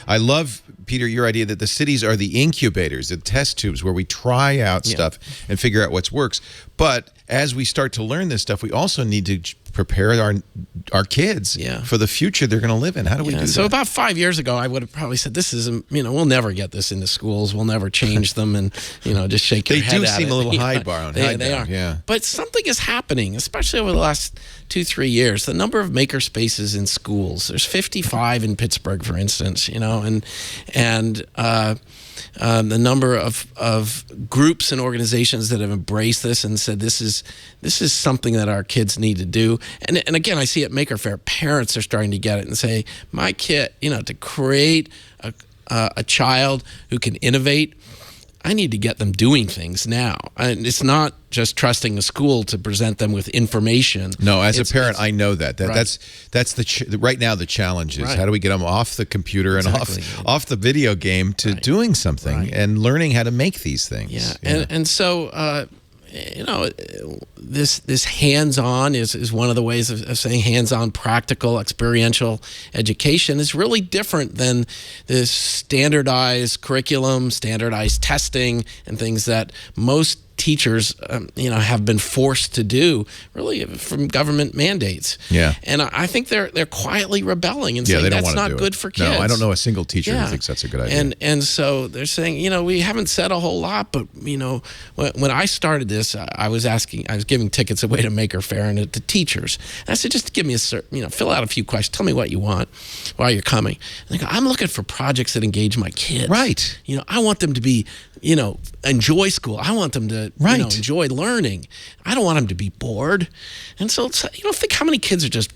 I love, Peter, your idea that the cities are the incubators, the test tubes where we try out stuff and figure out what works. But as we start to learn this stuff, we also need to prepare our kids for the future they're going to live in. How do we do that? So about 5 years ago, I would have probably said, this is, we'll never get this into schools. We'll never change them, and, just shake your head at it. They do seem a little highbrow. They are. Yeah. But something is happening, especially over the last 2-3 years. The number of maker spaces in schools, there's 55 in Pittsburgh, for instance, and the number of groups and organizations that have embraced this and said this is something that our kids need to do. And again, I see at Maker Faire, parents are starting to get it and say, my kid, to create a child who can innovate, I need to get them doing things now. And it's not just trusting the school to present them with information. No, as a parent, I know that. That's right now the challenge is how do we get them off the computer and off the video game to doing something and learning how to make these things. Yeah. And so this hands-on is one of the ways of saying hands-on, practical, experiential education is really different than this standardized curriculum, standardized testing, and things that most teachers, have been forced to do, really from government mandates. Yeah, and I think they're quietly rebelling and saying that's not good for kids. No, I don't know a single teacher who thinks that's a good idea. And so they're saying, we haven't said a whole lot, but when I started this, I was giving tickets away to Maker Faire and to teachers. And I said, just give me fill out a few questions, tell me what you want while you're coming. And they go, I'm looking for projects that engage my kids. Right. I want them to be, enjoy school. I want them to enjoy learning. I don't want them to be bored. And so, think how many kids are just,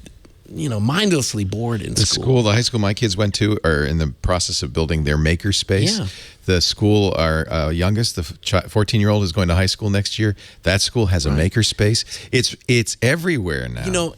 mindlessly bored in school. The high school my kids went to are in the process of building their maker space. Yeah. The school, our youngest, the 14-year-old is going to high school next year. That school has a maker space. It's everywhere now.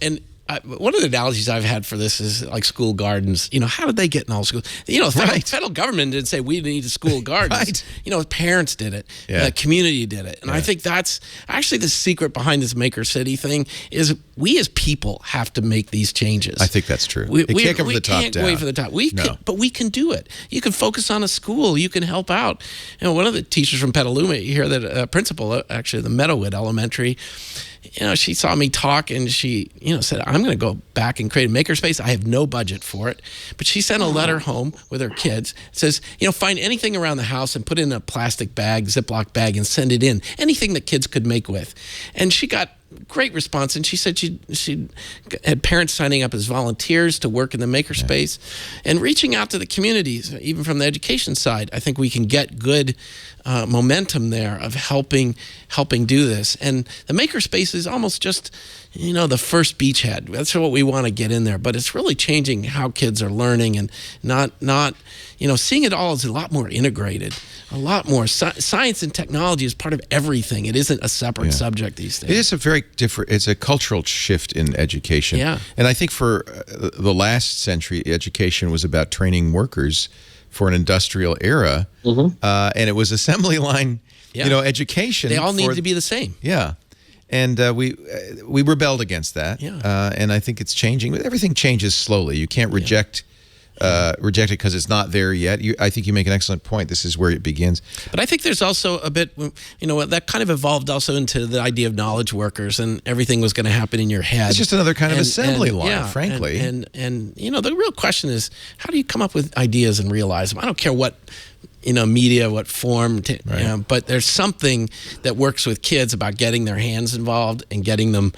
One of the analogies I've had for this is like school gardens. How did they get in all schools? The federal government didn't say we need a school gardens. Parents did it. Yeah. The community did it. And I think that's actually the secret behind this Maker City thing is we as people have to make these changes. I think that's true. It can't come from the top down. We can't wait for the top. But we can do it. You can focus on a school. You can help out. One of the teachers from Petaluma, you hear that principal, actually the Meadowood Elementary, she saw me talk and she, said, I'm going to go back and create a makerspace. I have no budget for it. But she sent a letter home with her kids. It says, find anything around the house and put it in a plastic bag, Ziploc bag, and send it in. Anything that kids could make with. And she got great response. And she said she had parents signing up as volunteers to work in the makerspace and reaching out to the communities, even from the education side. I think we can get good momentum there of helping do this. And the makerspace is almost just, the first beachhead. That's what we want to get in there. But it's really changing how kids are learning and not seeing it all as a lot more integrated, a lot more. Science and technology is part of everything. It isn't a separate subject these days. It is a very different, it's a cultural shift in education. Yeah. And I think for the last century, education was about training workers for an industrial era. And it was assembly line, education. They all need to be the same. Yeah. And we rebelled against that. Yeah. And I think it's changing. Everything changes slowly. You can't reject it because it's not there yet. I think you make an excellent point. This is where it begins. But I think there's also a bit, that kind of evolved also into the idea of knowledge workers, and everything was going to happen in your head. It's just another kind of assembly line, frankly. And the real question is, how do you come up with ideas and realize them? I don't care what media, what form, but there's something that works with kids about getting their hands involved and getting them,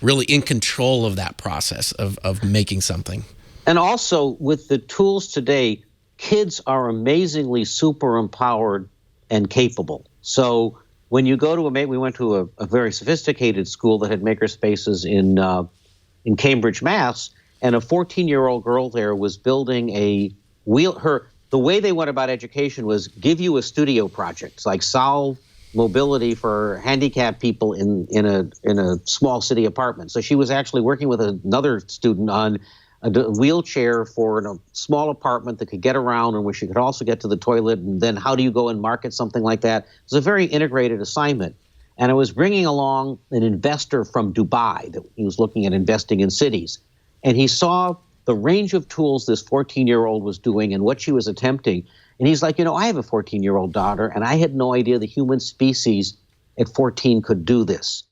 really in control of that process of making something. And also, with the tools today, kids are amazingly super empowered and capable. So when you go to we went to a very sophisticated school that had maker spaces in Cambridge, Mass, and a 14-year-old girl there was building a wheel. The way they went about education was give you a studio project. It's like solve mobility for handicapped people in a small city apartment. So she was actually working with another student on a wheelchair for a small apartment that could get around and where she could also get to the toilet. And then how do you go and market something like that? It was a very integrated assignment. And I was bringing along an investor from Dubai that he was looking at investing in cities. And he saw the range of tools this 14-year-old was doing and what she was attempting. And he's like, I have a 14-year-old daughter, and I had no idea the human species at 14 could do this.